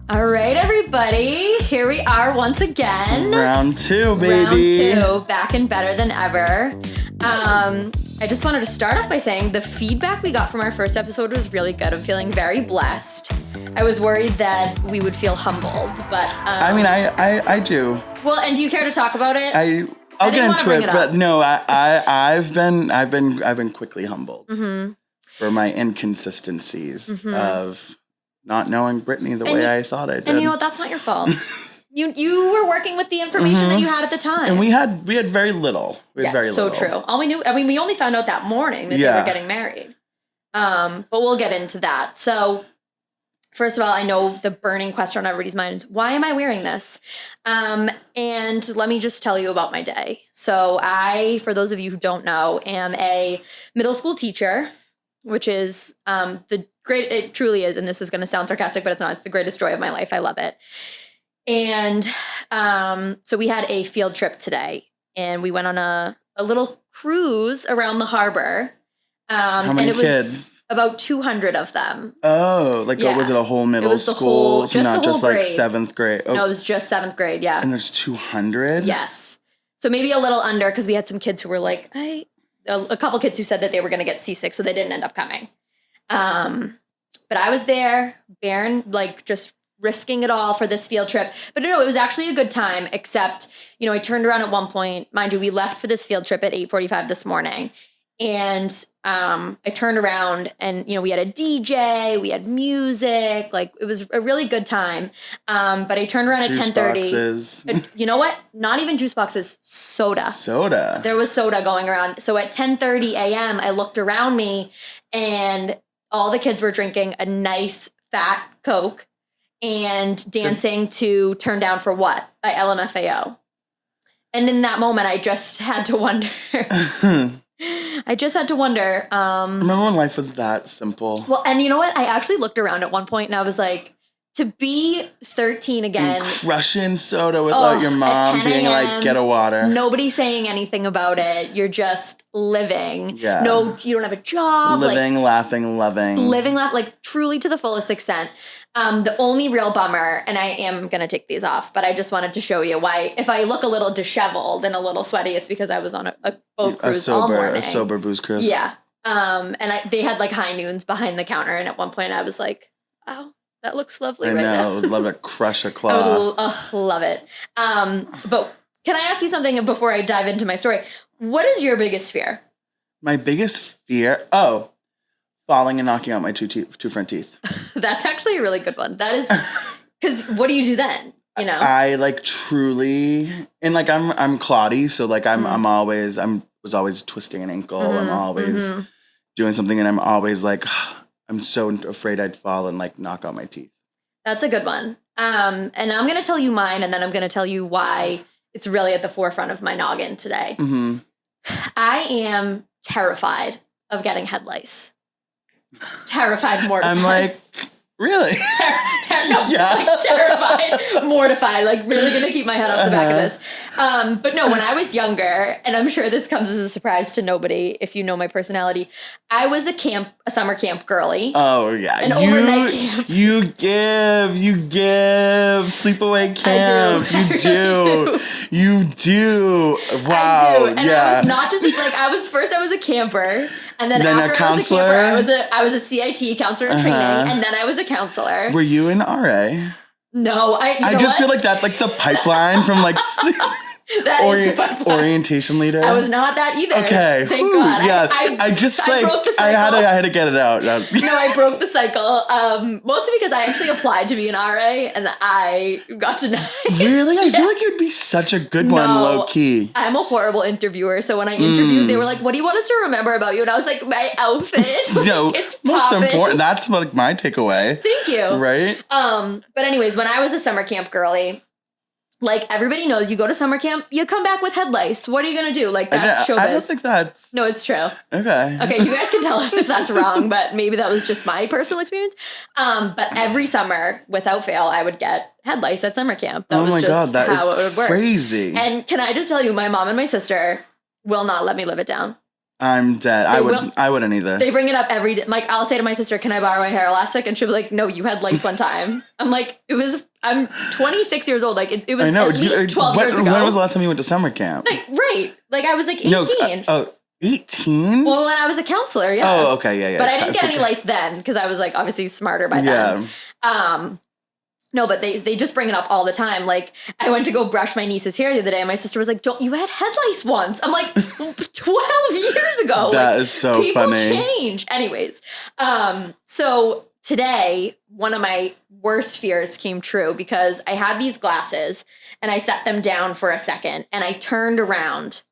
All right, everybody. Here we are once again. Round 2, baby. Round 2, back and better than ever. I just wanted to start off by saying the feedback we got from our first episode was really good. I'm feeling very blessed. I was worried that we would feel humbled, but I do. Well, and do you care to talk about it? I'll get into it, but no, I've been quickly humbled for my inconsistencies of not knowing Brittany the way I thought I did. And you know what? That's not your fault. You were working with the information that you had at the time. And we had very little. So true. All we knew, we only found out that morning that they were getting married. But we'll get into that. So first of all, I know the burning question on everybody's mind is, why am I wearing this? And let me just tell you about my day. So I, for those of you who don't know, am a middle school teacher, which is it truly is, and this is going to sound sarcastic, but it's not. It's the greatest joy of my life. I love it. And so we had a field trip today, and we went on a little cruise around the harbor. How many kids? About 200 of them. Oh, was it a whole middle school? So not just like 7th grade? Oh. No, it was just 7th grade, yeah. And there's 200? Yes. So maybe a little under, because we had some kids who were like, a couple kids who said that they were going to get seasick, so they didn't end up coming. But I was there, just risking it all for this field trip. But no, it was actually a good time, except, I turned around at one point. Mind you, we left for this field trip at 8:45 this morning. And I turned around and, we had a DJ, we had music, it was a really good time. But I turned around at 10:30. You know what? Not even juice boxes, soda. Soda. There was soda going around. So at 10:30 a.m., I looked around me and all the kids were drinking a nice fat Coke and dancing to Turn Down for What by LMFAO. And in that moment, I just had to wonder. Remember when life was that simple? Well, and you know what? I actually looked around at one point and I was like, to be 13 again. Crushing soda without your mom being like, get a water. Nobody saying anything about it. You're just living. Yeah. No, you don't have a job. Living, laughing, loving. Living, truly to the fullest extent. The only real bummer, and I am going to take these off, but I just wanted to show you why, if I look a little disheveled and a little sweaty, it's because I was on a boat cruise all morning. A sober booze cruise. Yeah. And they had high noons behind the counter, and at one point I was like, oh, that looks lovely right now. I would love to crush a claw. Love it. But can I ask you something before I dive into my story? What is your biggest fear? My biggest fear? Oh, falling and knocking out my two front teeth. That's actually a really good one. That is, because what do you do then? I truly, and I'm cloddy, so I was always twisting an ankle. I'm always doing something, and I'm always I'm so afraid I'd fall and knock out my teeth. That's a good one. And I'm going to tell you mine, and then I'm going to tell you why it's really at the forefront of my noggin today. Mm-hmm. I am terrified of getting head lice. Terrified, mortified. I'm like, really? Terrified, mortified, really going to keep my head off the back of this. But no, when I was younger, and I'm sure this comes as a surprise to nobody if you know my personality, I was a summer camp girly. Oh, yeah. An overnight camp. You give sleepaway camp. You do. Wow. I do. And I was not just I was a camper. And then after a counselor? I was a camper, I was a CIT, counselor in training, and then I was a counselor. Were you an RA? No, I just feel like that's the pipeline from that is the pipeline. Orientation leader. I was not that either. Okay. Thank God. Yeah. I broke the cycle. I had to get it out. No, I broke the cycle. Mostly because I actually applied to be an RA and I got denied. Really? I feel like you'd be such a good one, low key. I'm a horrible interviewer. So when I interviewed, they were like, "What do you want us to remember about you?" And I was like, "My outfit." It's most poppin'. important. That's my takeaway. Thank you. Right. But anyways, when I was a summer camp girly, everybody knows, you go to summer camp, you come back with head lice. What are you going to do? That's showbiz. I don't think that's... No, it's true. Okay. Okay, you guys can tell us if that's wrong, but maybe that was just my personal experience. But every summer, without fail, I would get head lice at summer camp. That was just how it would work. Crazy. And can I just tell you, my mom and my sister will not let me live it down. I'm dead. I wouldn't either. They bring it up every day. Like, I'll say to my sister, can I borrow a hair elastic? And she'll be like, no, you had lice one time. I'm like, I'm 26 years old. Like, it was at least 12 years ago. When was the last time you went to summer camp? Like, right. Like, I was like 18. No, 18? Well, when I was a counselor, yeah. Oh, okay, yeah. But I didn't get any lice then because I was like obviously smarter by then. Yeah. No, but they just bring it up all the time. Like, I went to go brush my niece's hair the other day, and my sister was like, "Don't you had head lice once?" I'm like, 12 years ago. That is so people funny. People change. Anyways, so today, one of my worst fears came true because I had these glasses, and I set them down for a second, and I turned around.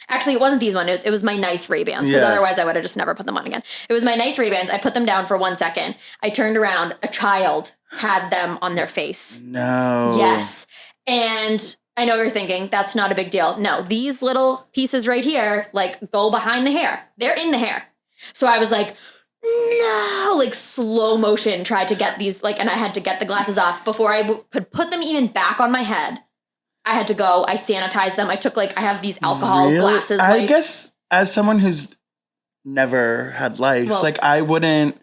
Actually, it wasn't these ones. It was my nice Ray-Bans, because otherwise I would have just never put them on again. It was my nice Ray-Bans. I put them down for 1 second. I turned around. A child had them on their face. No. Yes. And I know you're thinking, that's not a big deal. No, these little pieces right here, like, go behind the hair. They're in the hair. So I was like, no, like slow motion, tried to get these, like, and I had to get the glasses off before I could put them even back on my head. I had to go, I sanitized them. I took, like, I have these alcohol glasses. I guess as someone who's never had lice, like, I wouldn't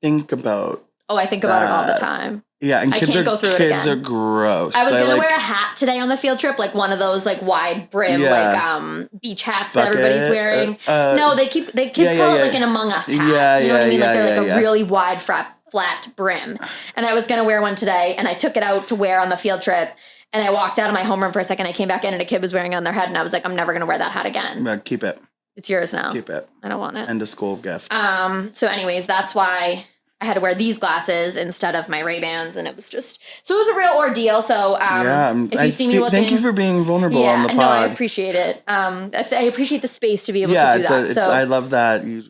think about I think about it all the time. Yeah, and I can't go through it again. Kids are gross. I was going to wear a hat today on the field trip, like one of those like wide brim, like beach hats that everybody's wearing. No, kids call it like an Among Us hat. Yeah, you know what I mean? Like they're like a really wide flat brim. And I was going to wear one today, and I took it out to wear on the field trip. And I walked out of my homeroom for a second. I came back in, and a kid was wearing it on their head, and I was like, I'm never going to wear that hat again. Yeah, keep it. It's yours now. Keep it. I don't want it. End of school gift. So anyways, that's why I had to wear these glasses instead of my Ray-Bans, and it was a real ordeal. So if you see me looking, thank you for being vulnerable on the pod. No, I appreciate it. I appreciate the space to be able to do that. So I love that you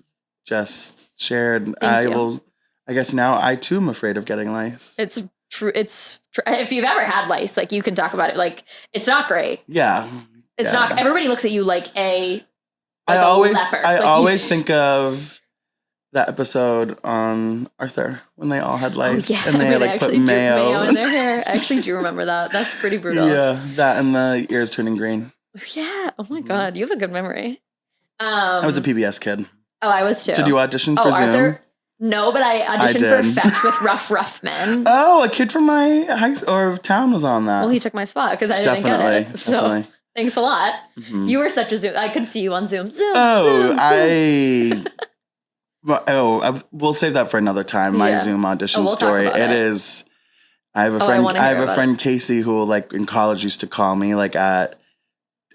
just shared. I guess now I too am afraid of getting lice. It's if you've ever had lice, like, you can talk about it. Like, it's not great. Yeah, it's not. Everybody looks at you like a leopard. I always think of that episode on Arthur when they all had lice and they like put mayo in their hair. I actually do remember that. That's pretty brutal. Yeah, that and the ears turning green. Yeah. Oh my God, you have a good memory. I was a PBS kid. Oh, I was too. Did you audition for Zoom? Arthur? No, but I auditioned for Fetch with Rough Men. Oh, a kid from my high school or town was on that. Well, he took my spot because I didn't get it. So thanks a lot. Mm-hmm. You were such a Zoom. I could see you on Zoom. We'll save that for another time. My Zoom audition story. It is. I have a friend Casey who like in college used to call me like at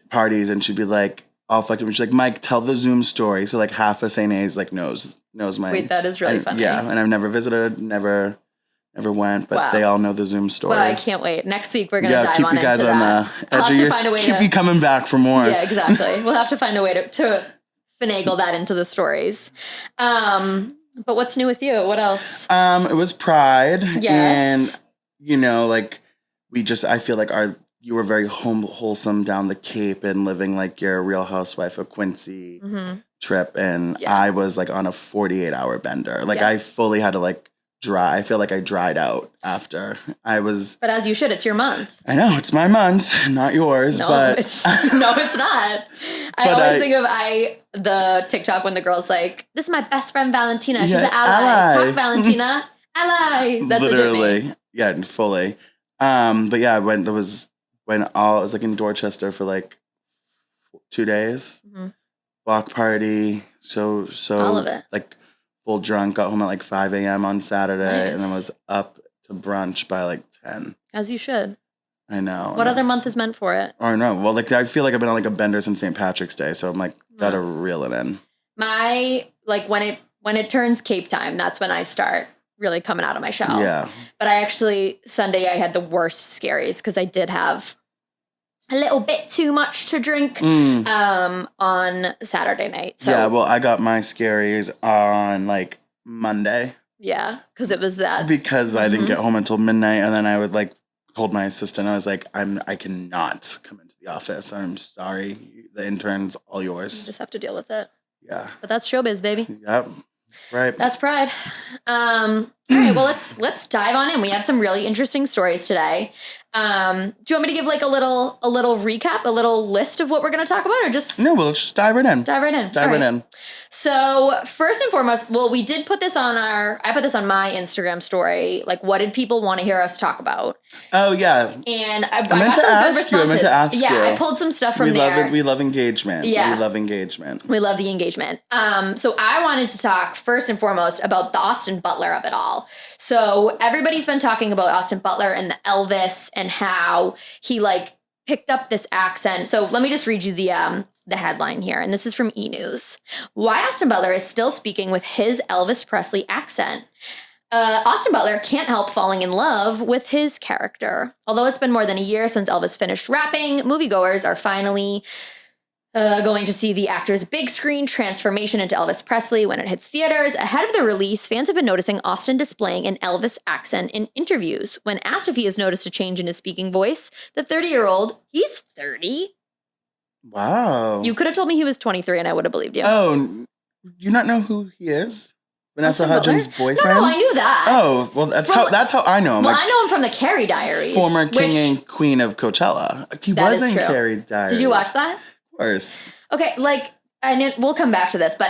parties, and she'd be like all fucked up. And she's like, Mike, tell the Zoom story. So like half of St. A's like knows my. Wait, that is really funny. Yeah, and I've never visited, never went, but they all know the Zoom story. Well, I can't wait. Next week we're gonna dive on into that. Keep you guys on the edge of your seat. Keep you coming back for more. Yeah, exactly. We'll have to find a way to finagle that into the stories. But what's new with you? What else? It was Pride. Yes. And like I feel like you were very wholesome down the Cape and living like your Real Housewife of Quincy trip, and I was like on a 48-hour bender. Like I fully had to like dry. I feel like I dried out after I was. But as you should. It's your month. I know, it's my month, not yours. No, it's not. I always think of the TikTok when the girl's like, "This is my best friend Valentina. She's an ally. Talk, Valentina. Ally." That's literally me. Yeah, fully. But yeah, I went. It was like in Dorchester for like 2 days. Mm-hmm. Block party. So all of it. Like full drunk. Got home at like 5 a.m. on Saturday, and then was up to brunch by like 10. As you should. I know. What other month is meant for it? I know. Well, like I feel like I've been on like a bender since St. Patrick's Day, so I'm like gotta reel it in. When it turns Cape time, that's when I start really coming out of my shell. Yeah. But Sunday I had the worst scaries because I did have a little bit too much to drink on Saturday night. So, yeah, well, I got my scaries on like Monday. Yeah, because it was that. Because I didn't get home until midnight, and then I would like told my assistant, I was like, I cannot come into the office. I'm sorry. The intern's all yours. You just have to deal with it. Yeah. But that's showbiz, baby. Yep. Right. That's Pride. All right, well, let's dive on in. We have some really interesting stories today. Do you want me to give like a little recap, a little list of what we're going to talk about, or just No, we'll just dive right in. Dive right in. So first and foremost, well, we did put this on I put this on my Instagram story. Like, what did people want to hear us talk about? Oh yeah. And I meant got to some good ask you. I meant to ask you. Yeah, I pulled some stuff from there. We love engagement. Yeah. We love engagement. We love the engagement. So I wanted to talk first and foremost about the Austin Butler of it all. So everybody's been talking about Austin Butler and the Elvis and how he like picked up this accent. So let me just read you the headline here. And this is from E! News. Why Austin Butler is still speaking with his Elvis Presley accent. Austin Butler can't help falling in love with his character. Although it's been more than a year since Elvis finished rapping, moviegoers are finally going to see the actor's big screen transformation into Elvis Presley when it hits theaters. Ahead of the release, fans have been noticing Austin displaying an Elvis accent in interviews. When asked if he has noticed a change in his speaking voice, the 30-year-old, he's 30. Wow. You could have told me he was 23 and I would have believed you. Oh, do you not know who he is? Vanessa Austin Hudgens' Butler? boyfriend? No, I knew that. Oh, well, that's how I know him. Well, like, I know him from the Carrie Diaries. former king and queen of Coachella. He That was is in true. Carrie Diaries. Did you watch that? Of course. Okay, like, and we'll come back to this, but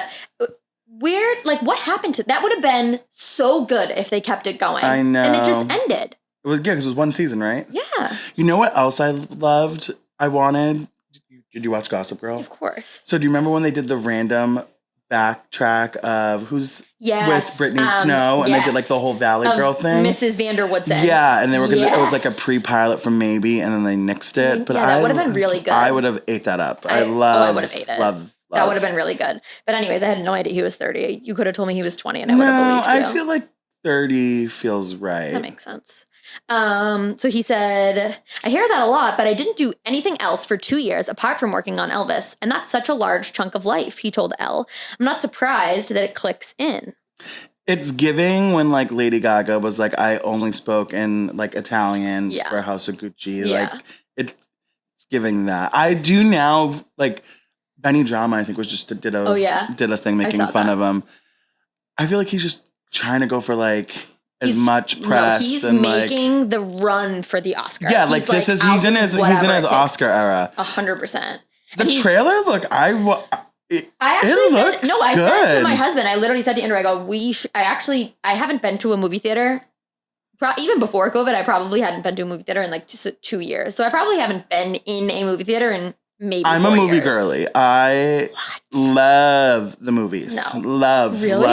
weird, like, what happened to that? Would have been so good if they kept it going. I know. And it just ended. It was good because it was one season, right? Yeah. You know what else I loved? Did you watch Gossip Girl? Of course. So do you remember when they did the random backtrack of who's Yes. with Brittany Snow and yes. they did like the whole Valley Of Girl thing? Mrs. Vanderwoodson. Yeah, and they were gonna, it was like a Yes. pre-pilot from Maybe and then they nixed it. But Yeah, that would have been really good. I would have ate that up. I would have ate it. Love. That would have been really good. But anyways, I had no idea he was 30. You could have told me he was 20 and I would have believed you. I feel like 30 feels right. That makes sense. So he said, I hear that a lot, but I didn't do anything else for 2 years apart from working on Elvis. And that's such a large chunk of life, he told Elle. I'm not surprised that it clicks in. It's giving when like Lady Gaga was like, I only spoke in like Italian for House of Gucci. Yeah. Like it's giving that. I do now, like Benny Drama, I think was just did a thing making fun of him. I feel like he's just trying to go for like as much press. No, he's and making like, the run for the Oscar. Yeah, like he's in his Oscar era. 100%. The trailer, look, I actually said good. to my husband, I literally said to Andrew, I go, I haven't been to a movie theater. Even before COVID, I probably hadn't been to a movie theater in like just 2 years. So I probably haven't been in a movie theater in maybe I'm 4 a movie years. girly. I love the movies. No. Love, really?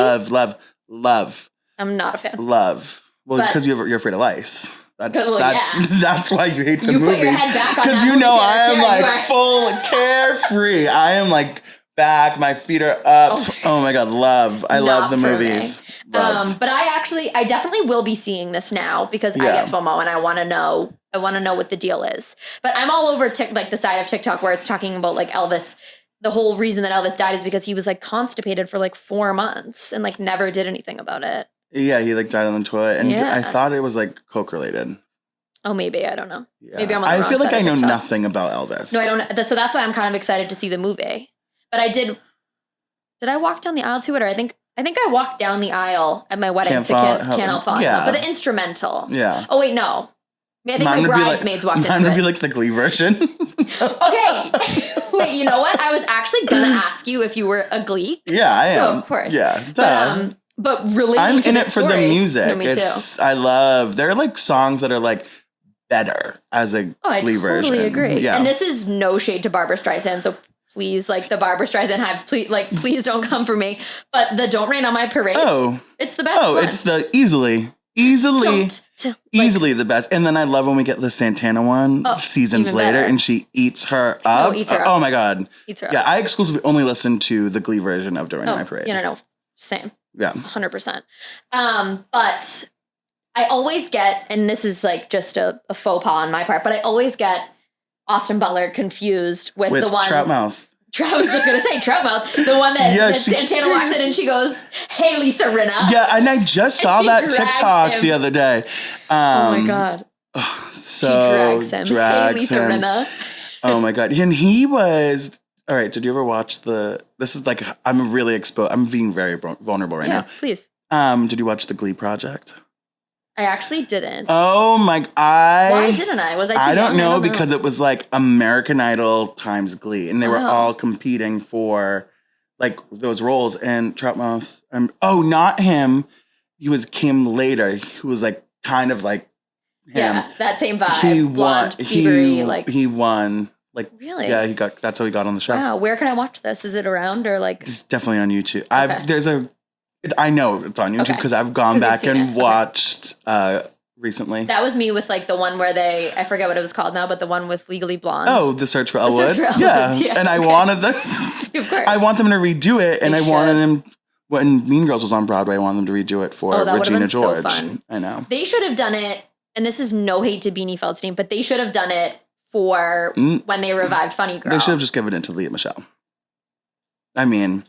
love. I'm not a fan. Love. Well, because you're afraid of lice. That's why you hate the movies. You put your head back on because that you know I am movie like full carefree. I am like back. My feet are up. Oh my god, love. I love the movies. But I definitely will be seeing this now because I get FOMO and I want to know. I want to know what the deal is. But I'm all over like the side of TikTok where it's talking about like Elvis. The whole reason that Elvis died is because he was like constipated for like 4 months and like never did anything about it. Yeah, he like died on the toilet, and I thought it was like coke related. Oh, maybe I don't know. Yeah. Maybe I'm on the wrong feel like side I know of TikTok. nothing about Elvis. No, I don't. So that's why I'm kind of excited to see the movie. But I did. Did I walk down the aisle to it, or I think I walked down the aisle at my wedding Can't Help Falling in Love. But the instrumental. Yeah. Oh wait, no. I think my bridesmaids walked into it. Mine would be like the Glee version. Okay. Wait, you know what? I was actually gonna ask you if you were a Glee. Yeah, I am. Oh, of course. Yeah. But relating I'm to in the it for story, the music. No, me too. I love. There are like songs that are like better as a Glee version. I totally agree. Yeah. And this is no shade to Barbara Streisand, so please, like the Barbara Streisand hives, please don't come for me. But the "Don't Rain on My Parade," it's the best. one. It's the easily the best. And then I love when we get the Santana one seasons later, and she eats her up. Oh my god, eats her up. Yeah, I exclusively only listen to the Glee version of "Don't Rain on My Parade." No, same. Yeah, 100%. But I always get, and this is like just a faux pas on my part, but I always get Austin Butler confused with the one Troutmouth. I was just going to say Troutmouth, the one that Santana walks in and she goes, "Hey, Lisa Rinna." Yeah, and I just saw that TikTok the other day. Oh my god. So she drags him. Hey, Lisa Rinna. Oh my god. And he was... All right, did you ever watch this is like, I'm really exposed. I'm being very vulnerable right now. Please. Did you watch the Glee Project? I actually didn't. Oh my! Why didn't I? Was I too young? I don't know because it was like American Idol times Glee, and they were all competing for like those roles. And Troutmouth, not him. He was Kim later, who was like kind of like him. Yeah, that same vibe. He blonde, won. fevery, He won. Like really? Yeah, that's how he got on the show. Wow, where can I watch this? Is it around or like? It's definitely on YouTube. I know it's on YouTube because I've gone back and watched recently. That was me with like the one where I forget what it was called now, but the one with Legally Blonde. Oh, The Search for Elwood. Yeah. And I wanted them. Of course. I want them to redo it, and I wanted them when Mean Girls was on Broadway. I wanted them to redo it for Regina George. So fun. I know they should have done it, and this is no hate to Beanie Feldstein, but they should have done it for when they revived Funny Girl. They should have just given it to Leah Michele. I mean.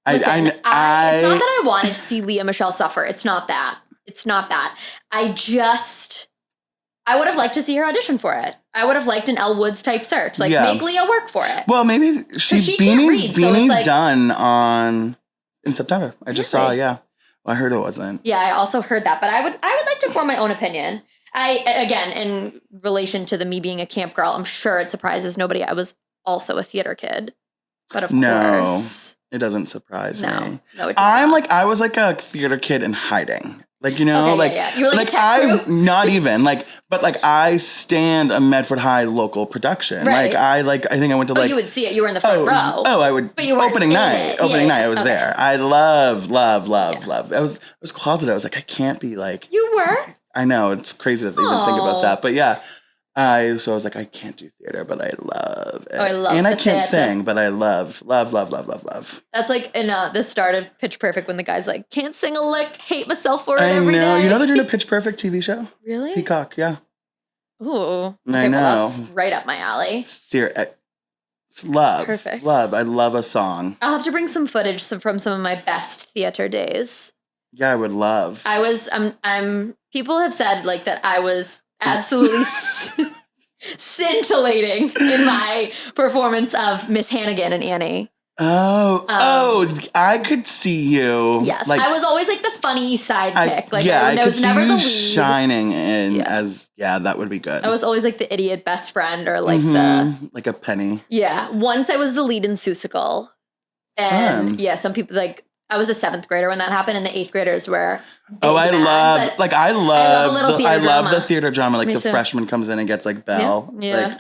Listen, it's not that I wanted to see Leah Michele suffer. It's not that. I would have liked to see her audition for it. I would have liked an Elle Woods type search. Like, make Leah work for it. Well, maybe Beanie's done in September. I just saw, Well, I heard it wasn't. Yeah, I also heard that. But I would like to form my own opinion. Again, in relation to me being a camp girl, I'm sure it surprises nobody. I was also a theater kid. But of course. It doesn't surprise me. No, it does I was like a theater kid in hiding. Like, you know, You were like a tech crew? Not even but I stand a Medford High local production. Right. I think I went to you would see it. You were in the front row. Oh, I would. But you were opening night. I was there. I love. I was closeted. I was like, I can't be like. You were? I know, it's crazy to even think about that. But yeah. So I was like, I can't do theater, but I love it. Oh, I love and I theater. can't sing, but I love. That's like in the start of Pitch Perfect when the guy's like, can't sing a lick, hate myself for it every day. You know they're doing a Pitch Perfect TV show? Really? Peacock, yeah. Ooh. Okay, I know. Well, that's right up my alley. It's love. Perfect. Love. I love a song. I'll have to bring some footage from some of my best theater days. Yeah, I would love. I was, people have said like that I was absolutely scintillating in my performance of Miss Hannigan and Annie. I could see you. Yes, I was always like the funny sidekick. I was never the lead. Shining in as that would be good. I was always like the idiot best friend or like like a Penny. Yeah, once I was the lead in Seussical, and some people like. I was a 7th grader when that happened, and the 8th graders were. I love the theater drama. Like the freshman comes in and gets like Belle. Yeah.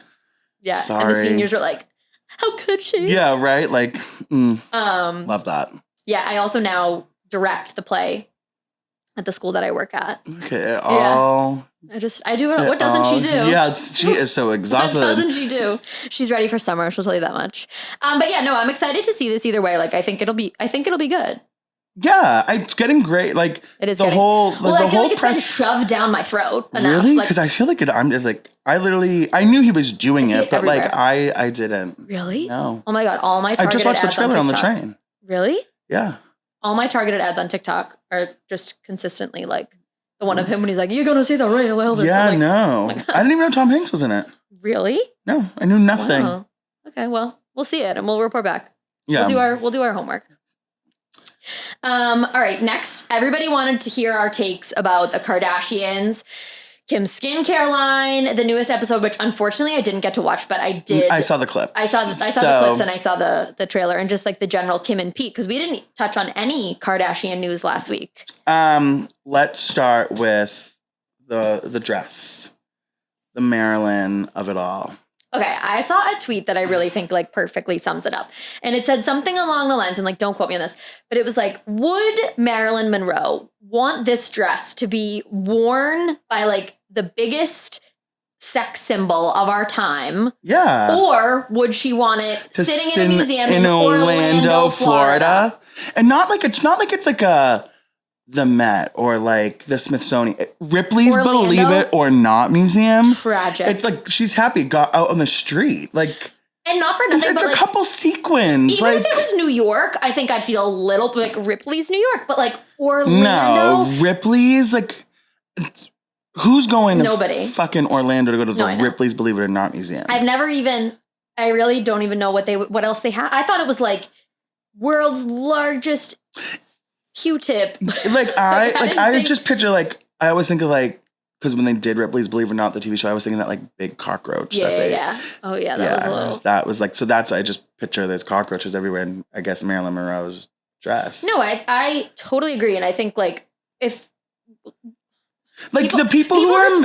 Sorry. And the seniors are like, "How could she?" Yeah, right. Like, love that. Yeah, I also now direct the play at the school that I work at. Okay. I do it. What doesn't she do? Yeah, she is so exhausted. What doesn't she do? She's ready for summer. She'll tell you that much. But yeah, no, I'm excited to see this either way. Like, I think it'll be good. Yeah, it's getting great. Like, it is the whole. Like, I feel like it's been shoved down my throat enough. Really? Because I feel like I'm just like I knew he was doing it, but everywhere. like I didn't. Really? No. Oh my god! All my targeted I just watched the ads trailer on the TikTok. train. Really? Yeah. All my targeted ads on TikTok are just consistently like the one of him when he's like, "You're gonna see the real Elvis." Yeah, like, no. I didn't even know Tom Hanks was in it. Really? No, I knew nothing. Wow. Okay, well, we'll see it and we'll report back. Yeah. We'll do our homework. All right, next, everybody wanted to hear our takes about the Kardashians, Kim's skincare line, the newest episode, which unfortunately I didn't get to watch, but I did. I saw the clip. I saw the clips and I saw the trailer and just like the general Kim and Pete, because we didn't touch on any Kardashian news last week. Let's start with the dress, the Marilyn of it all. Okay, I saw a tweet that I really think like perfectly sums it up. And it said something along the lines, and like, don't quote me on this, but it was like, would Marilyn Monroe want this dress to be worn by like the biggest sex symbol of our time? Yeah. Or would she want it sitting in a museum in Orlando, Florida? And it's not like it's like the Met or like the Smithsonian, Ripley's Orlando? Believe It or Not museum. Tragic. It's like she's happy, got out on the street, like, and not for nothing, it's but a like, couple sequins. Even like, if it was New York, I think I'd feel a little bit like Ripley's New York, but like Orlando. No, Ripley's like. Who's going Nobody. to fucking Orlando to go to the Ripley's Believe It or Not museum? I really don't even know what else they have. I thought it was like world's largest Q-tip. I just picture I always think of because when they did Ripley's Believe It or Not, the TV show, I was thinking that big cockroach. Yeah. Oh yeah, that was a little. That was so that's I just picture there's cockroaches everywhere, and I guess Marilyn Monroe's dress. No, I totally agree, and I think if the people who are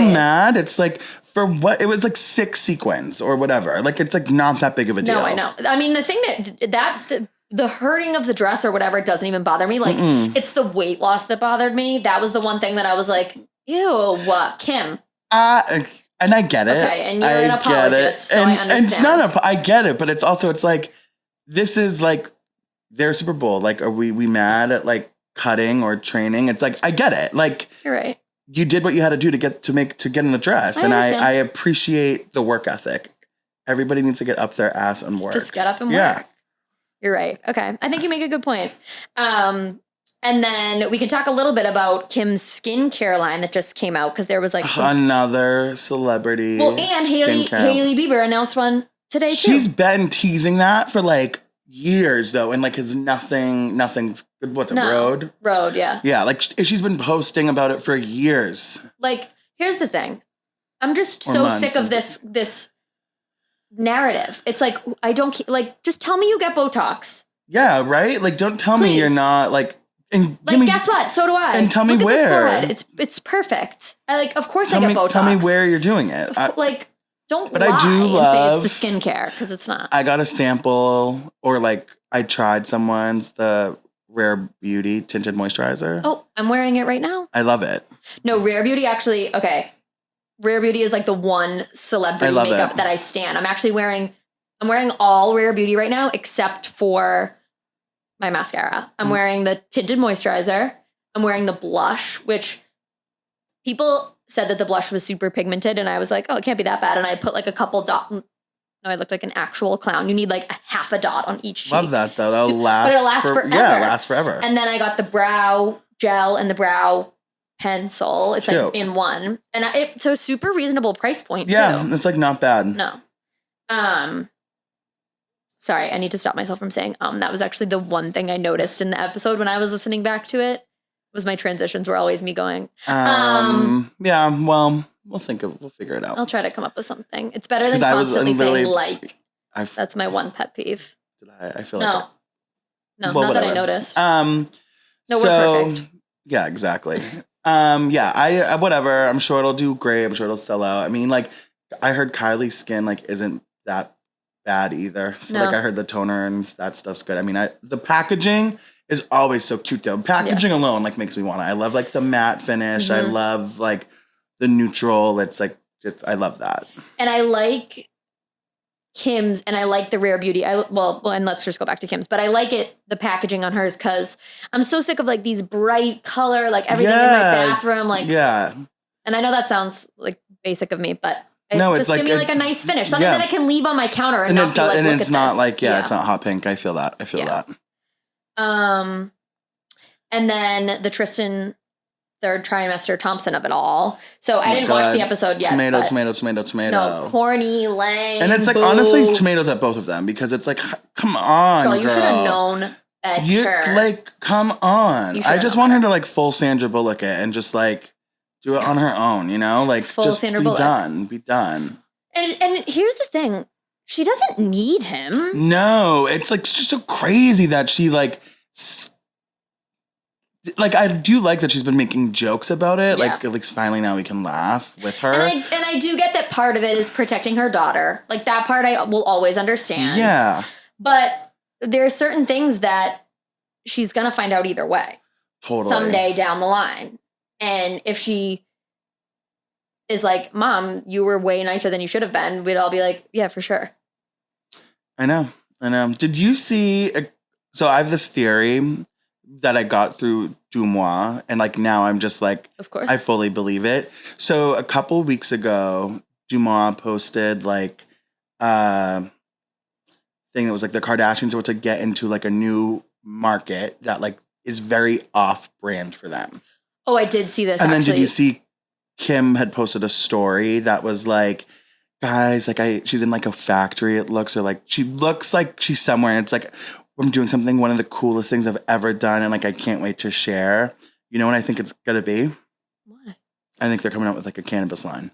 mad, it's for what it was 6 sequins or whatever. It's not that big of a deal. No, I know. I mean, the thing that the hurting of the dress or whatever, it doesn't even bother me. It's the weight loss that bothered me. That was the one thing that I was like, ew, what, Kim? And I get it. Okay, and you're an apologist, so I understand. And it's not I get it, but it's also this is their Super Bowl. Are we mad at cutting or training? It's I get it. You're right. You did what you had to do to get in the dress, I appreciate the work ethic. Everybody needs to get up their ass and work. Just get up and work. You're right. Okay. I think you make a good point. And then we can talk a little bit about Kim's skincare line that just came out because there was another celebrity. Well, and Hailey Bieber announced one today too. She's been teasing that for years though, and has nothing's good. What's it? Road, yeah. Yeah, she's been posting about it for years. Here's the thing. I'm just so sick of this narrative. It's I don't just tell me you get Botox. Yeah, right? Don't tell me you're not and guess what? So do I. And tell me where. It's perfect. Of course I get Botox. Tell me where you're doing it. Don't but lie I do love, and say it's the skincare because it's not. I got a sample or I tried someone's the Rare Beauty tinted moisturizer. Oh, I'm wearing it right now. I love it. No, Rare Beauty actually, okay. Rare Beauty is the one celebrity makeup that I stan. I'm wearing all Rare Beauty right now except for my mascara. I'm wearing the tinted moisturizer. I'm wearing the blush, which people said that the blush was super pigmented, and I was like, oh, it can't be that bad. And I put a couple dots. No, I looked like an actual clown. You need a half a dot on each cheek. Love that though. That'll last. But it'll last forever. Yeah, it'll last forever. And then I got the brow gel and the brow pencil. It's in one, and so super reasonable price point. Yeah, too. It's not bad. No. Sorry, I need to stop myself from saying that was actually the one thing I noticed in the episode when I was listening back to it. Was my transitions were always me going. Yeah, well, we'll figure it out. I'll try to come up with something. It's better than constantly saying that's my one pet peeve. I feel no, not whatever. That I noticed. No, we're perfect. Yeah, exactly. I whatever. I'm sure it'll do great. I'm sure it'll sell out. I mean, I heard Kylie's skin isn't that bad either. So I heard the toner and that stuff's good. I mean, the packaging is always so cute though. Packaging alone makes me want it. I love the matte finish. I love the neutral. It's I love that. And I like Kim's and I like the Rare Beauty. And let's just go back to Kim's, but I like the packaging on hers because I'm so sick of these bright color, everything in my bathroom. And I know that sounds basic of me, but just give me a nice finish. Something that I can leave on my counter and not be look and it's at not this. It's not hot pink. I feel that. that. And then the Tristan third trimester Thompson of it all. So I didn't watch the episode yet. Tomato. No, corny, lame. And it's honestly tomatoes at both of them because it's come on, girl. You should have known better. Come on. I just want her to full Sandra Bullock it and just do it on her own, full just Sandra be Bullock. Be done. And here's the thing. She doesn't need him. No, it's just so crazy that she I do like that she's been making jokes about it. Yeah. At least finally now we can laugh with her. And I do get that part of it is protecting her daughter. That part I will always understand. Yeah. But there are certain things that she's gonna find out either way. Totally. Someday down the line. And if she is Mom, you were way nicer than you should have been, we'd all be yeah, for sure. I know. Did you see? So I have this theory that I got through Dumois, and now I'm just of course, I fully believe it. So a couple weeks ago, Dumois posted thing that was the Kardashians were to get into a new market that is very off brand for them. Oh, I did see this. And then did you see Kim had posted a story that was guys, she's in a factory, it looks, or she looks like she's somewhere, and it's I'm doing something, one of the coolest things I've ever done, and like I can't wait to share. You know what I think it's gonna be? What? I think they're coming out with like a cannabis line.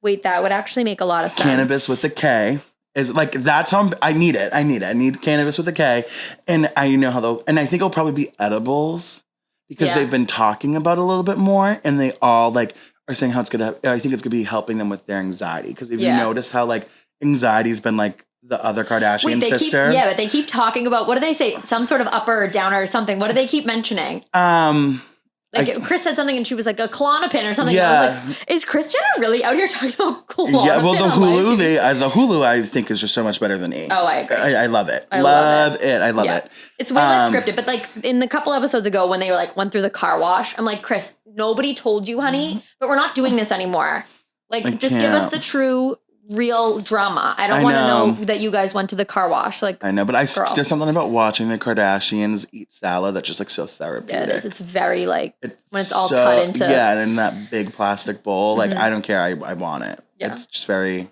Wait, that would actually make a lot of sense. Cannabis with a K is like, that's how I need it. I need cannabis with a K, and I know how they'll. And I think it'll probably be edibles because they've been talking about it a little bit more, and they all like are saying how it's gonna. I think it's gonna be helping them with their anxiety because if you notice how like anxiety's been like the other Kardashian sister. But they keep talking about, what do they say? Some sort of upper or downer or something. What do they keep mentioning? Like Chris said something and she was like a Klonopin or something. Yeah. And I was like, is Kris Jenner really out here talking about Klonopin? Yeah, well, the Hulu I think is just so much better than E. Oh, I agree. I love it. I love it. It's way less scripted, but like in the couple episodes ago when they were like went through the car wash, I'm like, Chris, nobody told you, honey, but we're not doing this anymore. Like, just give us the true, real drama. I don't want to know that you guys went to the car wash. Like, I know, but there's something about watching the Kardashians eat salad that's just like so therapeutic. Yeah, it is. It's very like when it's all cut into. Yeah, and in that big plastic bowl. Like, I don't care. I want it. Yeah. It's just very.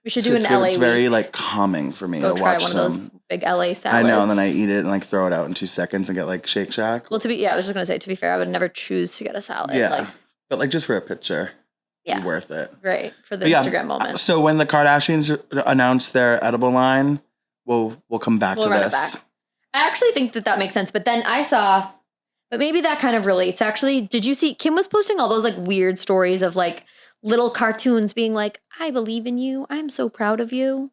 We should do an LA. It's very like calming for me to try watch one of those big LA salads. I know, and then I eat it and like throw it out in 2 seconds and get like Shake Shack. Well, I was just gonna say, to be fair, I would never choose to get a salad. Yeah, but like just for a picture. Yeah. Worth it. Right. For the Instagram moment. So when the Kardashians announce their edible line, we'll come back to this. Run it back. I actually think that makes sense. But then I saw, but maybe that kind of relates. Actually, did you see Kim was posting all those like weird stories of like little cartoons being like, I believe in you. I'm so proud of you.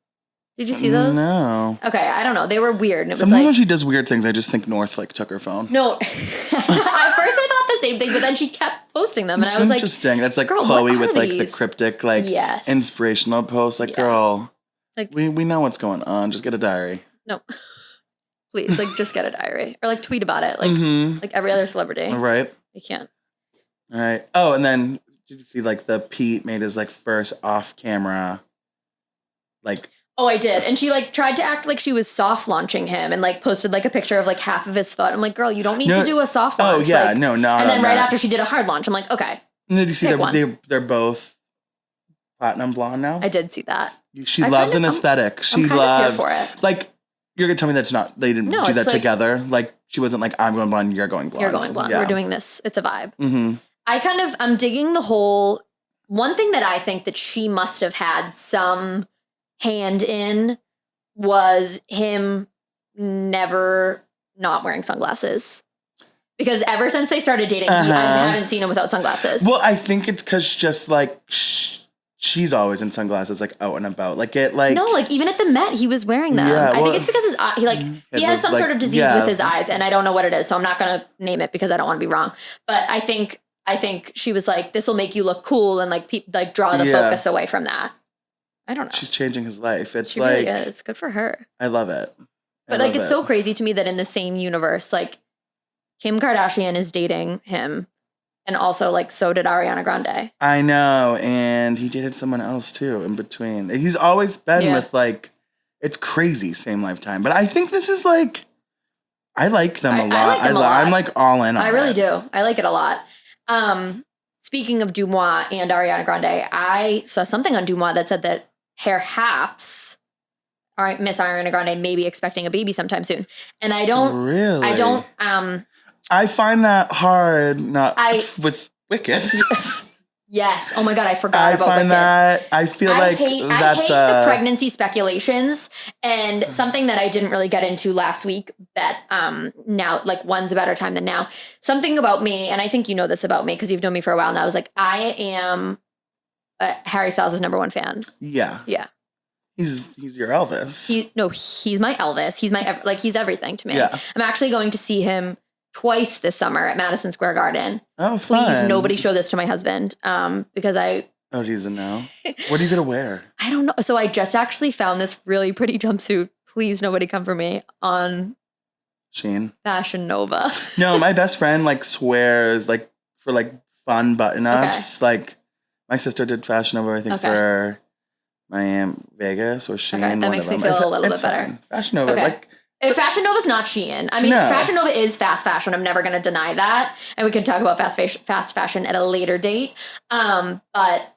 Did you see those? No. Okay, I don't know. They were weird. And it Sometimes was like, when she does weird things, I just think North like took her phone. No. At first I thought the same thing, but then she kept posting them. And I was like, interesting. That's like Chloe with like the cryptic, like inspirational posts. Like, girl, like we know what's going on. Just get a diary. No. Please, like just get a diary. Or like tweet about it. Like like every other celebrity. Right. You can't. All right. Oh, and then did you see like the Pete made his like first off camera like. Oh, I did. And she like tried to act like she was soft launching him and like posted like a picture of like half of his foot. I'm like, girl, you don't need to do a soft launch. Oh yeah, like, no. And then right after she did a hard launch, I'm like, okay. And did you see they're both platinum blonde now? I did see that. She loves an aesthetic. She loves here for it. Like you're gonna tell me that's not they didn't do that together. Like she wasn't like I'm going blonde, you're going blonde. You're going blonde. Yeah. We're doing this. It's a vibe. Mm-hmm. I'm digging the whole one thing that I think that she must have had some hand in was him never not wearing sunglasses. Because ever since they started dating, I haven't seen him without sunglasses. Well, I think it's because just like she's always in sunglasses, like out and about. Like it, like no, like even at the Met, he was wearing them. I think it's because his eye, he has some sort of disease with his eyes, and I don't know what it is, so I'm not gonna name it because I don't want to be wrong. But I think she was like, this will make you look cool and like draw the focus away from that. I don't know. She's changing his life. It's she like really is. Good for her. I love it. But like it's so crazy to me that in the same universe, like Kim Kardashian is dating him, and also like so did Ariana Grande. I know, and he dated someone else too in between. He's always been with like it's crazy, same lifetime. But I think this is like I like them a lot. I like them a lot. I'm like all in on it. I really do. I like it a lot. Speaking of Dumois and Ariana Grande, I saw something on Dumois that said that perhaps Miss Ariana Grande may be expecting a baby sometime soon. And I find that hard with Wicked. Yes. Oh my God, I forgot about Wicked. I feel like I hate the pregnancy speculations, and something that I didn't really get into last week, but now, like, when's a better time than now? Something about me, and I think you know this about me because you've known me for a while now, I was like, I am Harry Styles' #1 fan. Yeah. Yeah. He's your Elvis. He's my Elvis. He's everything to me. Yeah. I'm actually going to see him twice this summer at Madison Square Garden. Oh, fun. Please, nobody show this to my husband because I... Oh, geez, no. What are you going to wear? I don't know. So I just actually found this really pretty jumpsuit. Please, nobody come for me on... Shein. Fashion Nova. No, my best friend like swears like for like fun button-ups. Okay. Like my sister did Fashion Nova, I think for Miami, Vegas or Shein. Okay, that makes me feel a little bit better. Fine. Fashion Nova, like... Fashion Nova's not Shein. I mean, Fashion Nova is fast fashion. I'm never going to deny that. And we can talk about fast fashion at a later date. But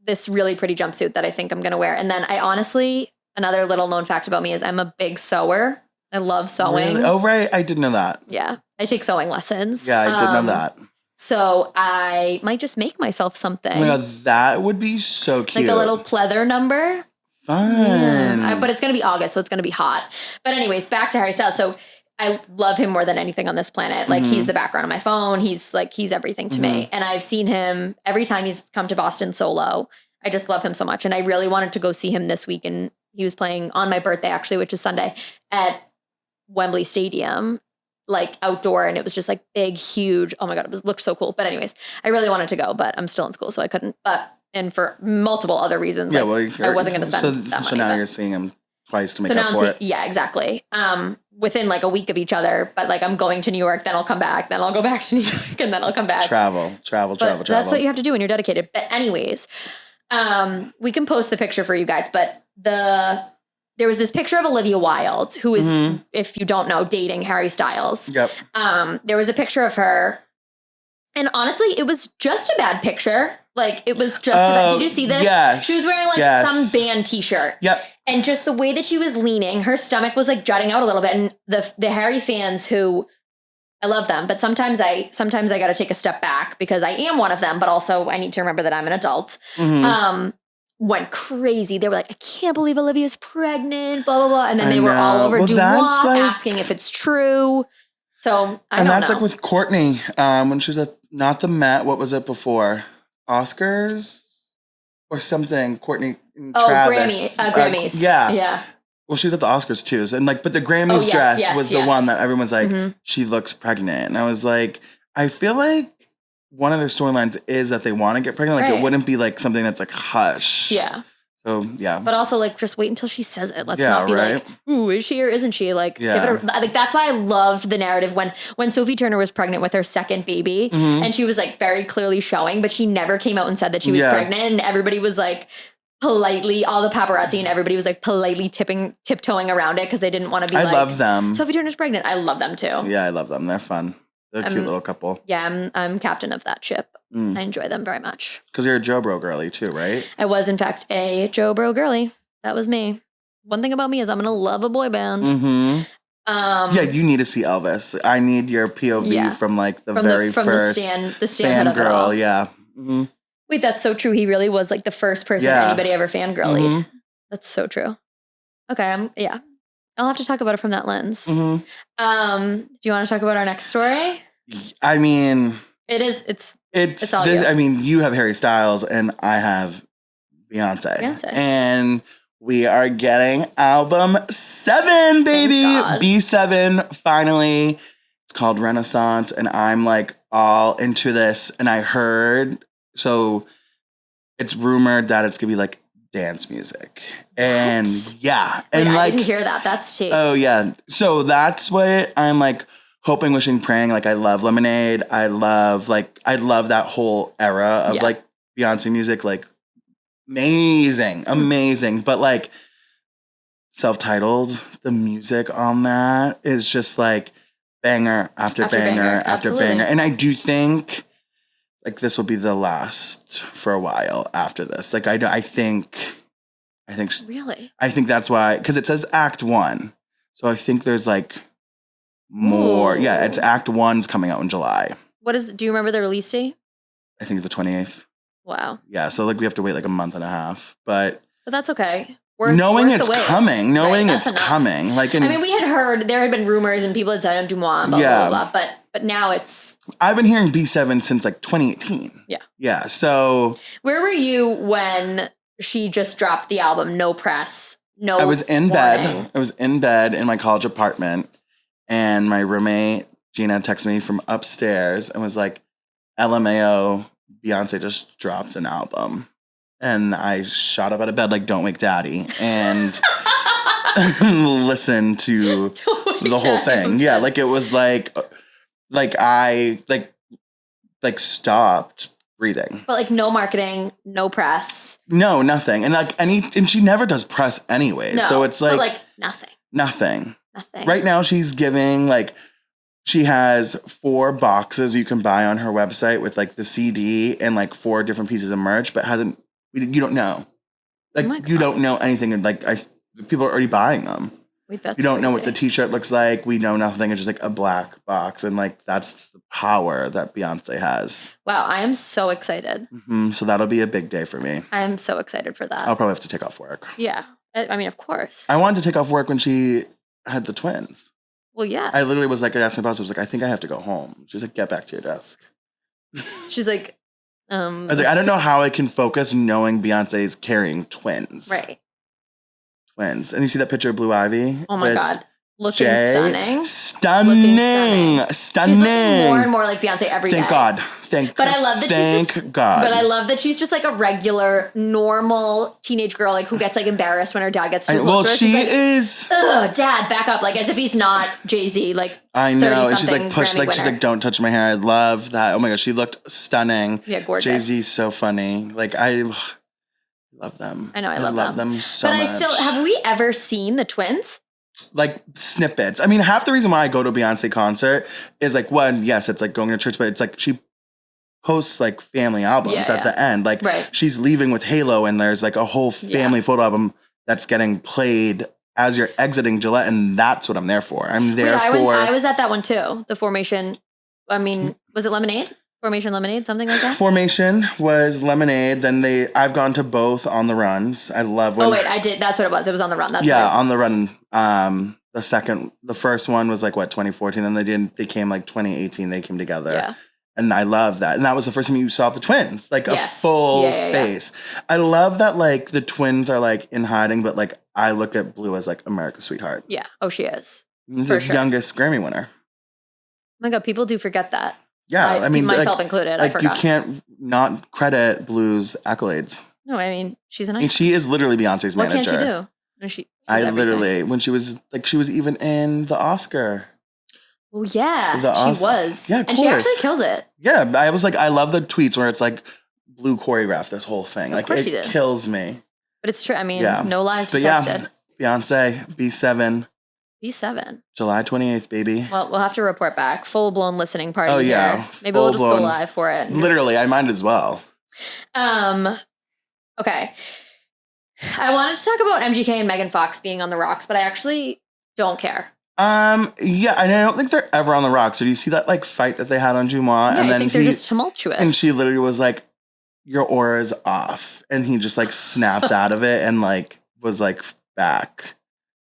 this really pretty jumpsuit that I think I'm going to wear. And then I honestly, another little known fact about me is I'm a big sewer. I love sewing. Really? Oh, right. I didn't know that. Yeah. I take sewing lessons. Yeah, I did know that. So I might just make myself something. Oh my God, that would be so cute. Like a little pleather number. Fun. Yeah. But it's going to be August, so it's going to be hot. But anyways, back to Harry Styles. So I love him more than anything on this planet. Like he's the background on my phone. He's everything to me. And I've seen him every time he's come to Boston solo. I just love him so much. And I really wanted to go see him this week. And he was playing on my birthday, actually, which is Sunday, at Wembley Stadium, like outdoor. And it was just like big, huge. Oh my God, looked so cool. But anyways, I really wanted to go, but I'm still in school, so I couldn't. And for multiple other reasons, I wasn't going to spend that money. So now you're seeing him twice to make up for it. Yeah, exactly. Within like a week of each other, but like I'm going to New York, then I'll come back, then I'll go back to New York, and then I'll come back. Travel. That's what you have to do when you're dedicated. But anyways, we can post the picture for you guys, but there was this picture of Olivia Wilde, who is, if you don't know, dating Harry Styles. Yep. There was a picture of her, and honestly, it was just a bad picture. Like, it was just a bad. Did you see this? Yes. She was wearing like some band t-shirt. Yep. And just the way that she was leaning, her stomach was like jutting out a little bit. And the Harry fans, who I love them, but sometimes I got to take a step back because I am one of them, but also I need to remember that I'm an adult. Went crazy. They were like, I can't believe Olivia's pregnant, blah, blah, blah. And then they were all over Dumois asking if it's true. So I don't know. And that's like with Courtney, when she was at, not the Met, what was it before? Oscars or something? Courtney and Travis. Grammys. Yeah. Well, she was at the Oscars too. So, and like, but the Grammys dress was the one that everyone's like, she looks pregnant. And I was like, I feel like one of their storylines is that they want to get pregnant. Like, it wouldn't be like something that's like hush. Yeah. So, yeah. But also, like, just wait until she says it. Let's not be like, ooh, is she or isn't she? Like, give it like, that's why I loved the narrative when Sophie Turner was pregnant with her second baby. And she was, like, very clearly showing, but she never came out and said that she was pregnant. And everybody was, like, politely, all the paparazzi and everybody was, like, politely tiptoeing around it because they didn't want to be like, I love them. Sophie Turner's pregnant. I love them, too. Yeah, I love them. They're fun. They're a cute little couple. Yeah, I'm captain of that ship. I enjoy them very much. Because you're a Joe Bro girly too, right? I was, in fact, a Joe Bro girly. That was me. One thing about me is I'm going to love a boy band. Yeah, you need to see Elvis. I need your POV from like the very first the stand of it all. Yeah. Wait, that's so true. He really was like the first person anybody ever fangirlied. That's so true. Okay, I'll have to talk about it from that lens. Do you want to talk about our next story? I mean, it's all this, I mean, you have Harry Styles and I have Beyonce. And we are getting album 7, baby. B7 finally. It's called Renaissance and I'm like all into this. And I heard, so it's rumored that it's gonna be like dance music. And and I like, didn't hear that. That's tea. Oh yeah. So that's what I'm like hoping, wishing, praying. Like I love Lemonade. I love that whole era of like Beyonce music. Like amazing. But like self-titled, the music on that is just like banger after banger after banger. And I do think like this will be the last for a while after this. Like I think really? I think that's why, because it says Act 1. So I think there's like more. Ooh. Yeah, it's Act 1's coming out in July. Do you remember the release date? I think it's the 28th. Wow. Yeah, so like we have to wait like a month and a half. But that's okay. Knowing it's coming. Like, I mean, we had heard, there had been rumors and people had said Dumois and blah, blah, blah. But now it's... I've been hearing B7 since like 2018. Yeah. Yeah, so... Where were you when she just dropped the album, no press, no I was in bed. I was in bed in my college apartment and my roommate, Gina, texted me from upstairs and was like, LMAO, Beyonce just dropped an album. And I shot up out of bed like, don't wake daddy. And listened to the whole thing. Yeah, like it was like I stopped breathing. But like no marketing, no press. No, nothing. And like and she never does press anyway. No, so it's like nothing. Right now she's giving like, she has 4 boxes you can buy on her website with like the CD and like 4 different pieces of merch, but you don't know. Like you don't know anything. And like people are already buying them. Wait, that's You don't know what crazy. the t-shirt looks like. We know nothing. It's just like a black box. And like, that's the power that Beyonce has. Wow, I am so excited. So that'll be a big day for me. I am so excited for that. I'll probably have to take off work. Yeah. I mean, of course. I wanted to take off work when she had the twins. Well, yeah. I literally was like, I asked my boss, I was like, I think I have to go home. She's like, get back to your desk. She's like, I was like, I don't know how I can focus knowing Beyonce is carrying twins. Right. Twins. And you see that picture of Blue Ivy? Oh my God. Looking Jay? stunning. Stunning. She's looking more and more like Beyonce every day. Thank God. But I love that thank God. But I love that she's just like a regular, normal teenage girl, like who gets like embarrassed when her dad gets too close to her. Well, she like, is. Ugh, Dad, back up, like as if he's not Jay-Z, like I know, and she's like pushed, like she's like, don't touch my hair. I love that. Oh my gosh, she looked stunning. Yeah, gorgeous. Jay-Z's so funny. Like I love them. I know, I love them so much. But I still have we ever seen the twins? Like snippets. I mean, half the reason why I go to a Beyonce concert is like one, yes, it's like going to church, but it's like she posts like family albums at the end. Like she's leaving with Halo and there's like a whole family photo album that's getting played as you're exiting Gillette, and that's what I'm there for. I'm there for I was at that one too. The Formation, I mean, was it Lemonade? Formation Lemonade, something like that? Formation was Lemonade. Then I've gone to both On the Runs. I love when... Oh, wait, I did. That's what it was. It was On the Run. That's right. On the Run. The first one was like, 2014. Then they came like 2018. They came together. Yeah. And I love that. And that was the first time you saw the twins. Like a full face. Yeah. I love that like the twins are like in hiding, but like I look at Blue as like America's sweetheart. Yeah. Oh, she is. The youngest Grammy winner. Oh my God, people do forget that. Yeah, I mean, myself included. Like I forgot. You can't not credit Blue's accolades. No, I mean she's an icon. She is literally Beyonce's manager. What can't she do? I literally when she was even in the Oscar. Oh yeah, she was. Yeah, of course. And she actually killed it. Yeah, I was like, I love the tweets where it's like Blue choreographed this whole thing. Of course she did. Kills me. But it's true. I mean, no lies detected. Yeah, Beyonce, B7. B7. July 28th, baby. Well, we'll have to report back. Full-blown listening party. Oh, yeah. Here. Maybe we'll just go live for it. Literally, I might as well. Okay. I wanted to talk about MGK and Megan Fox being on the rocks, but I actually don't care. Yeah, and I don't think they're ever on the rocks. So do you see that like fight that they had on Jumois? Yeah, and then I think they're just tumultuous. And she literally was like, your aura is off. And he just like snapped out of it and like was like back.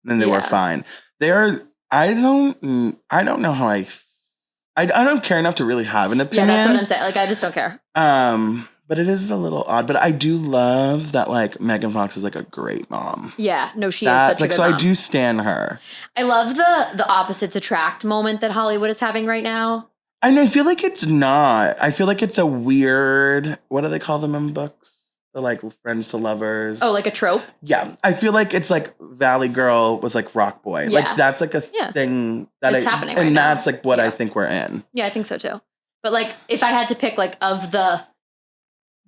And then they were fine. I don't know how I don't care enough to really have an opinion. Yeah, that's what I'm saying. Like, I just don't care. But it is a little odd. But I do love that, like, Megan Fox is, like, a great mom. Yeah. No, she is such a good mom. I do stan her. I love the opposites attract moment that Hollywood is having right now. And I feel like it's not. I feel like it's a weird, what do they call them in books? The like friends to lovers. Oh, like a trope? Yeah. I feel like it's like Valley Girl with like Rock Boy. Yeah. Like that's like a thing that it's happening right now. And that's like what I think we're in. Yeah, I think so too. But like if I had to pick like of the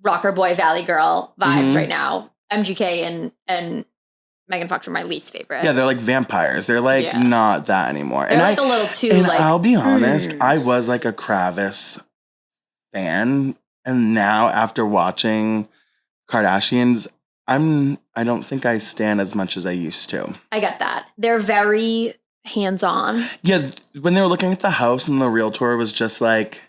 Rocker Boy Valley Girl vibes right now, MGK and Megan Fox are my least favorite. Yeah, they're like vampires. They're like not that anymore. They're like a little too like I'll be honest, I was like a Kravis fan. And now after watching Kardashians, I don't think I stan as much as I used to. I get that. They're very hands-on. Yeah, when they were looking at the house and the realtor was just like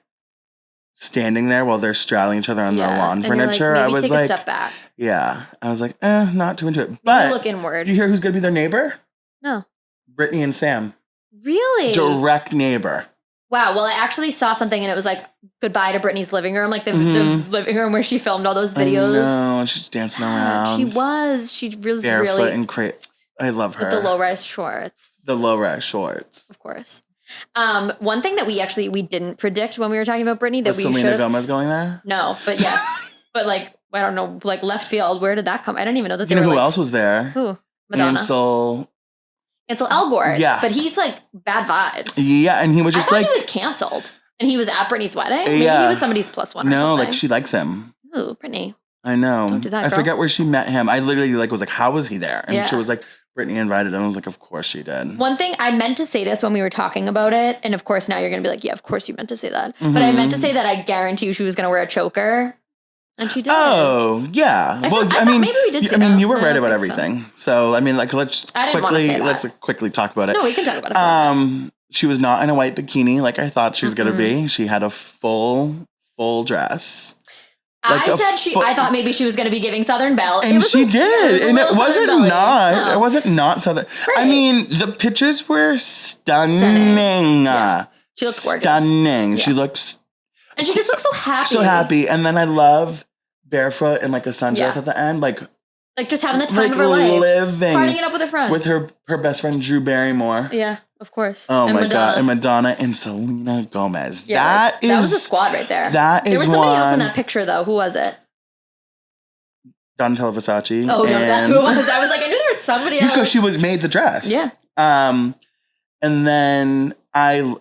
standing there while they're straddling each other on their lawn furniture, like, maybe I was take like, a step back. Yeah, I was like, not too into it. But look inward. Do you hear who's gonna be their neighbor? No. Brittany and Sam. Really? Direct neighbor. Wow. Well, I actually saw something and it was like goodbye to Brittany's living room, like the living room where she filmed all those videos. No, she's dancing around. She was. She was barefoot really and I love her. With the low-rise shorts. The low-rise shorts. Of course. One thing that we didn't predict when we were talking about Brittany that was Selena Gomez going there? No, but yes. But like, I don't know, like left field. Where did that come? I didn't even know that they were who else was there? Who? Madonna. Ansel Elgort. Yeah. But he's like bad vibes. Yeah, and he was just I thought he was canceled. And he was at Brittany's wedding? Maybe he was somebody's +1 or something. No, like she likes him. Ooh, Brittany. I know. Don't do that, girl. I forget where she met him. I literally like was like, how was he there? And she was like, Brittany invited him. I was like, of course she did. One thing, I meant to say this when we were talking about it. And of course now you're going to be like, yeah, of course you meant to say that. But I meant to say that I guarantee you she was going to wear a choker. And she did. Oh, yeah. I mean, maybe we did. I mean, you were right about everything. So, I mean, like, let's quickly talk about it. No, we can talk about it. She was not in a white bikini like I thought she was going to be. She had a full dress. Like I thought maybe she was going to be giving Southern Belle. And she did. And it wasn't not Southern. Right. I mean, the pictures were stunning. Yeah. She looked gorgeous. Stunning. Yeah. She looked... And she just looks so happy. So happy. And then I love barefoot and like a sundress at the end. Like just having the time of her life. Living. Partying it up with her friends. With her best friend, Drew Barrymore. Yeah, of course. Oh my God. And Madonna and Selena Gomez. Yeah, that was a squad right there. There was somebody else in that picture though. Who was it? Donatella Versace. Oh, that's who it was. I was like, I knew there was somebody else. Because she made the dress. Yeah. And then I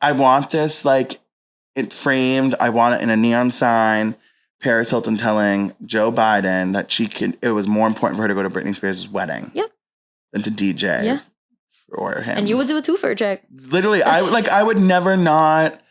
want this like it framed. I want it in a neon sign. Paris Hilton telling Joe Biden that it was more important for her to go to Britney Spears' wedding than to DJ for him. And you would do it too for a chick. Literally, I would never not.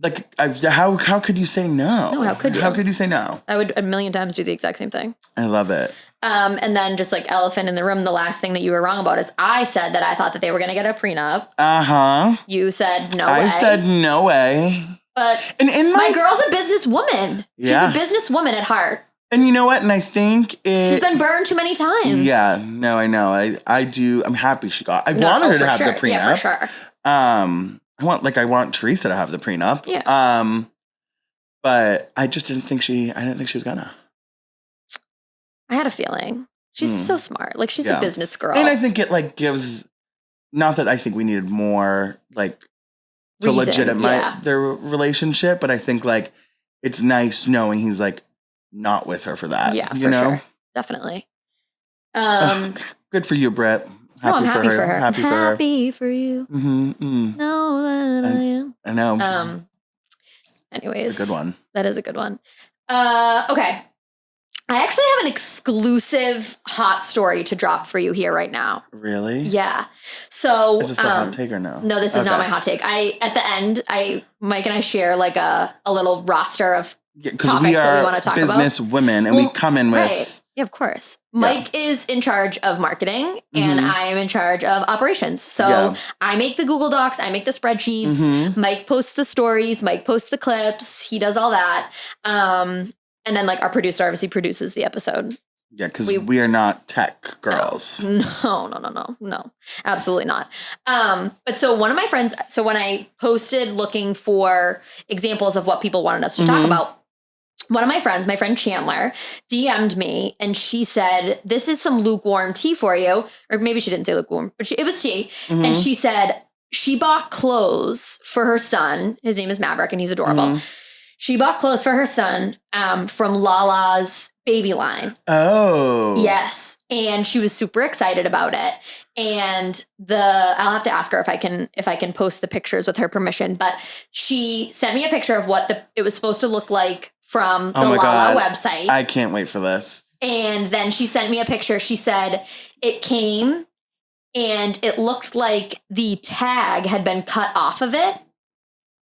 Like, how could you say no? No, how could you? How could you say no? I would a million times do the exact same thing. I love it. And then just like elephant in the room, the last thing that you were wrong about is I said that I thought that they were going to get a prenup. Uh-huh. You said no way. I said no way. But my girl's a businesswoman. Yeah. She's a businesswoman at heart. And you know what? And I think she's been burned too many times. Yeah. No, I know. I do. I'm happy she got. I wanted her to have the prenup. Yeah, for sure. I want Teresa to have the prenup. Yeah. But I just didn't think she was gonna. I had a feeling. She's so smart. Like she's a business girl. And I think it like gives, not that I think we needed more like to legitimize their relationship, but I think like it's nice knowing he's like not with her for that. Yeah, for sure. Definitely. Good for you, Brett. I'm happy for her. Happy for you. Mm-hmm. Know that I am. I know. Anyways. It's a good one. That is a good one. Okay. I actually have an exclusive hot story to drop for you here right now. Really? Yeah. So is this the hot take or no? No, this is not my hot take. At the end, Mike and I share like a little roster of topics that we want to talk about. Business women, and we come in with. Right. Yeah, of course. Mike is in charge of marketing and I am in charge of operations. So I make the Google Docs, I make the spreadsheets, Mike posts the stories, Mike posts the clips, he does all that. And then like our producer obviously produces the episode. Yeah, because we are not tech girls. No, absolutely not. But so one of my friends, when I posted looking for examples of what people wanted us to talk about, one of my friends, my friend Chandler, DM'd me and she said, this is some lukewarm tea for you. Or maybe she didn't say lukewarm, but it was tea. And she said she bought clothes for her son. His name is Maverick and he's adorable. She bought clothes for her son from Lala's baby line. Oh. Yes. And she was super excited about it. And I'll have to ask her if I can post the pictures with her permission. But she sent me a picture of what it was supposed to look like from the Lala website. I can't wait for this. And then she sent me a picture. She said it came and it looked like the tag had been cut off of it.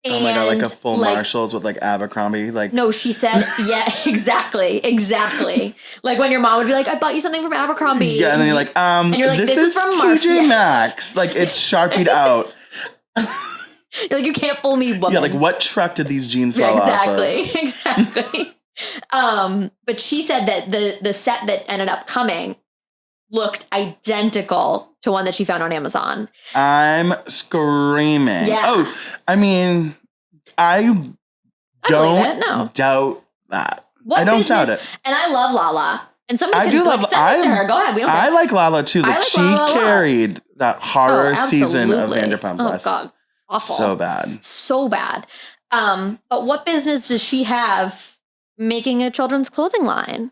Oh my God, like a full Marshalls with like Abercrombie. No, she said, yeah, exactly. Like when your mom would be like, I bought you something from Abercrombie. Yeah, and then you're like, this is from TJ Maxx. Like it's Sharpied out. You're like, you can't fool me, woman. Yeah, like what truck did these jeans fall off of? Exactly. But she said that the set that ended up coming looked identical to one that she found on Amazon. I'm screaming. Yeah. Oh, I mean, I don't doubt that. I don't doubt it. And I love Lala. And somebody can send this to her. Go ahead. We don't care. I like Lala too. Like she carried that horror season of Vanderpump Plus. Oh God. Awful. So bad. But what business does she have making a children's clothing line?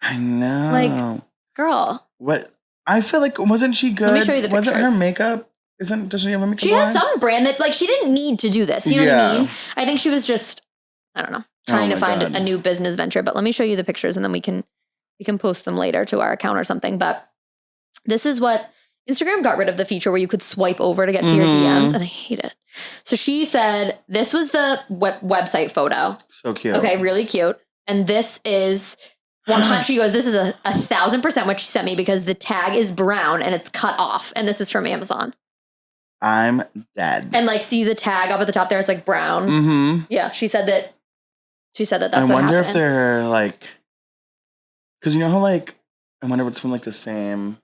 I know. Like, girl. What? I feel like, wasn't she good? Let me show you the pictures. Wasn't her makeup? Does she have a makeup She line? has some brand that, like, she didn't need to do this. You know what I mean? I think she was just, I don't know, trying to find a new business venture. But let me show you the pictures and then we can post them later to our account or something. But this is what Instagram got rid of, the feature where you could swipe over to get to your DMs, and I hate it. So she said this was the website photo. So cute. Okay, really cute. And this is 100. She goes, this is 1,000% what she sent me because the tag is brown and it's cut off. And this is from Amazon. I'm dead. And like, see the tag up at the top there? It's like brown. Mm-hmm. Yeah. She said that that's what happened. I wonder if they're like, because you know how like, I wonder if it's from like the same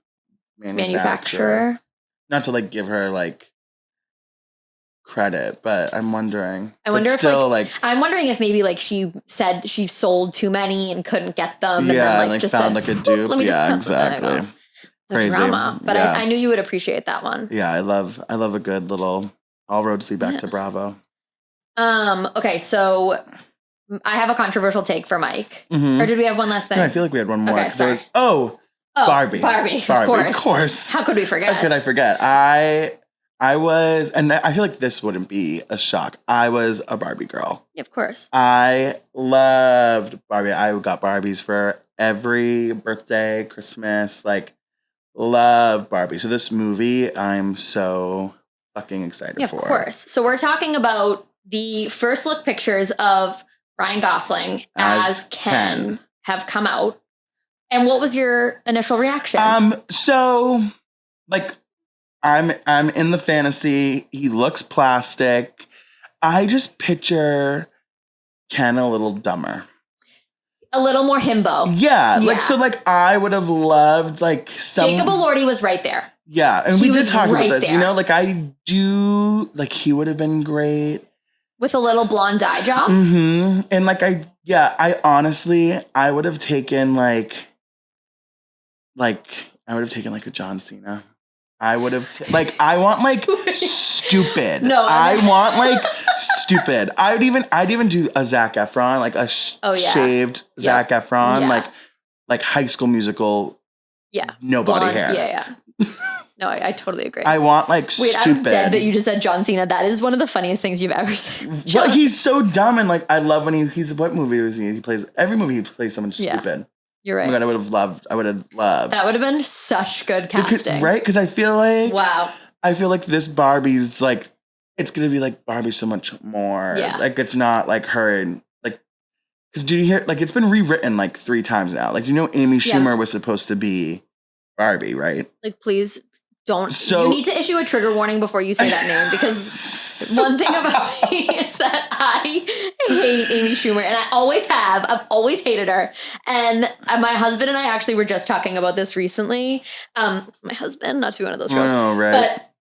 manufacturer. Not to like give her like credit, but I'm wondering. I wonder if still, like I'm wondering if maybe like she said she sold too many and couldn't get them. Yeah, and then like just found said, like a dupe. Yeah, exactly. The Crazy. drama. But yeah. I knew you would appreciate that one. Yeah, I love a good little all roads lead back to Bravo. Okay, so I have a controversial take for Mike. Mm-hmm. Or did we have one last thing? No, I feel like we had one more. Okay, sorry. Barbie. Barbie, of course. How could we forget? How could I forget? I was, and I feel like this wouldn't be a shock. I was a Barbie girl. Yeah, of course. I loved Barbie. I got Barbies for every birthday, Christmas, like love Barbie. So this movie, I'm so fucking excited for. Of course. So we're talking about the first look pictures of Ryan Gosling as Ken have come out. And what was your initial reaction? So like I'm in the fantasy. He looks plastic. I just picture Ken a little dumber. A little more himbo. Yeah. Like, so like I would have loved like some. Jacob Elordi was right there. Yeah. And we did talk about this, you know, like I do, like he would have been great. With a little blonde dye job? Mm-hmm. And like I honestly, I would have taken like I would have taken like a John Cena. I would have I want like stupid. No, I want like stupid. I'd even do a Zac Efron, like a shaved Zac Efron, like High School Musical. Yeah, nobody blonde hair. Yeah. No, I totally agree. I want like stupid. I'm dead that you just said John Cena. That is one of the funniest things you've ever said. Well, he's so dumb, and like I love when he's what movie was he? He plays every movie. He plays someone stupid. You're right. Oh my God, I would have loved. That would have been such good casting, right? Because I feel like I feel like this Barbie's like it's gonna be like Barbie so much more. Yeah. Like it's not like her. Like, because do you hear? Like it's been rewritten like 3 times now. Like you know, Amy Schumer was supposed to be Barbie, right? Like please. You need to issue a trigger warning before you say that name because one thing about me is that I hate Amy Schumer and I always have. I've always hated her. And my husband and I actually were just talking about this recently. My husband, not to be one of those girls. Oh, right. But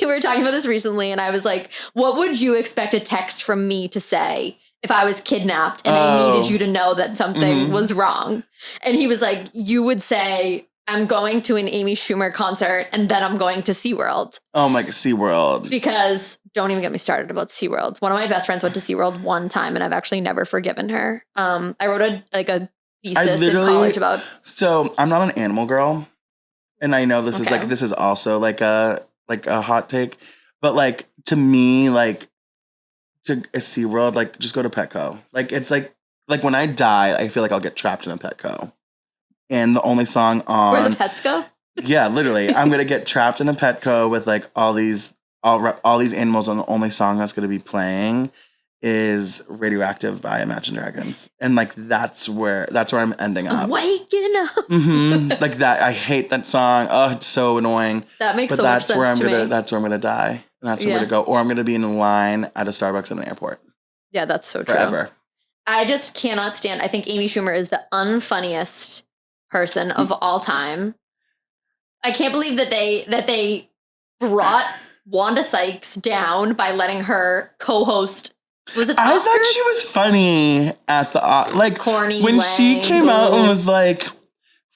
we were talking about this recently and I was like, what would you expect a text from me to say if I was kidnapped and I needed you to know that something was wrong? And he was like, you would say, I'm going to an Amy Schumer concert and then I'm going to SeaWorld. Oh my, SeaWorld. Because don't even get me started about SeaWorld. One of my best friends went to SeaWorld one time and I've actually never forgiven her. I wrote a thesis in college about. So I'm not an animal girl. And I know this is also like a hot take. But like to me, like to a SeaWorld, like just go to Petco. Like it's like when I die, I feel like I'll get trapped in a Petco. And the only song on where the pets go? Yeah, literally. I'm gonna get trapped in a Petco with like all these animals, and the only song that's gonna be playing is "Radioactive" by Imagine Dragons, and like that's where I'm ending up. Waking up. Mm-hmm. Like that. I hate that song. Oh, it's so annoying. That makes so much sense to me. That's where I'm gonna die, and that's where I'm gonna go, or I'm gonna be in a line at a Starbucks at an airport. Yeah, that's so true. Forever. I just cannot stand. I think Amy Schumer is the unfunniest person of all time. I can't believe that they brought Wanda Sykes down by letting her co-host. Was it the Oscars? I thought she was funny at the corny when she came out and was like,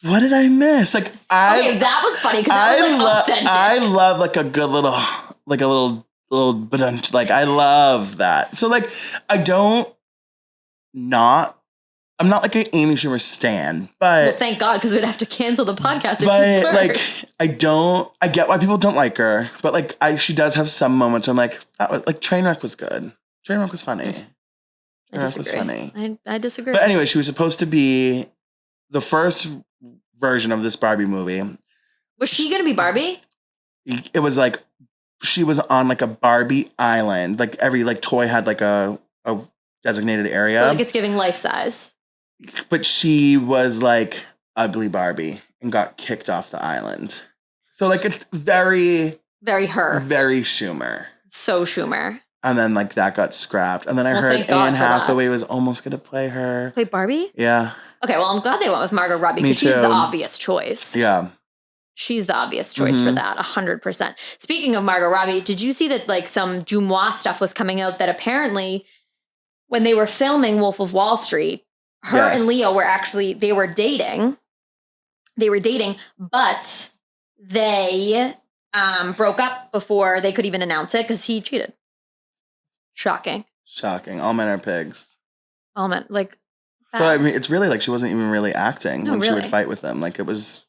"What did I miss?" Like that was funny because that was like authentic. I love like a good little but like I love that. So like I'm not like an Amy Schumer stan, but... Well, thank God, because we'd have to cancel the podcast if you were. Like, I get why people don't like her, but like, she does have some moments where I'm like, Trainwreck was good. Trainwreck was funny. I disagree. I disagree. But anyway, she was supposed to be the first version of this Barbie movie. Was she going to be Barbie? It was like, she was on like a Barbie island. Like every like toy had like a designated area. So like it's giving life size. but she was like ugly Barbie and got kicked off the island. So like it's very her. Very Schumer. So Schumer. And then like that got scrapped. And then I heard Anne Hathaway was almost going to play her. Play Barbie? Yeah. Okay, well I'm glad they went with Margot Robbie because she's the obvious choice. Yeah. She's the obvious choice for that, 100%. Speaking of Margot Robbie, did you see that like some Dumois stuff was coming out that apparently when they were filming Wolf of Wall Street, her and Leo were actually, they were dating, but they broke up before they could even announce it because he cheated. Shocking. All men are pigs. All men, like. So, I mean, it's really like she wasn't even really acting when she would fight with them. Like, it was.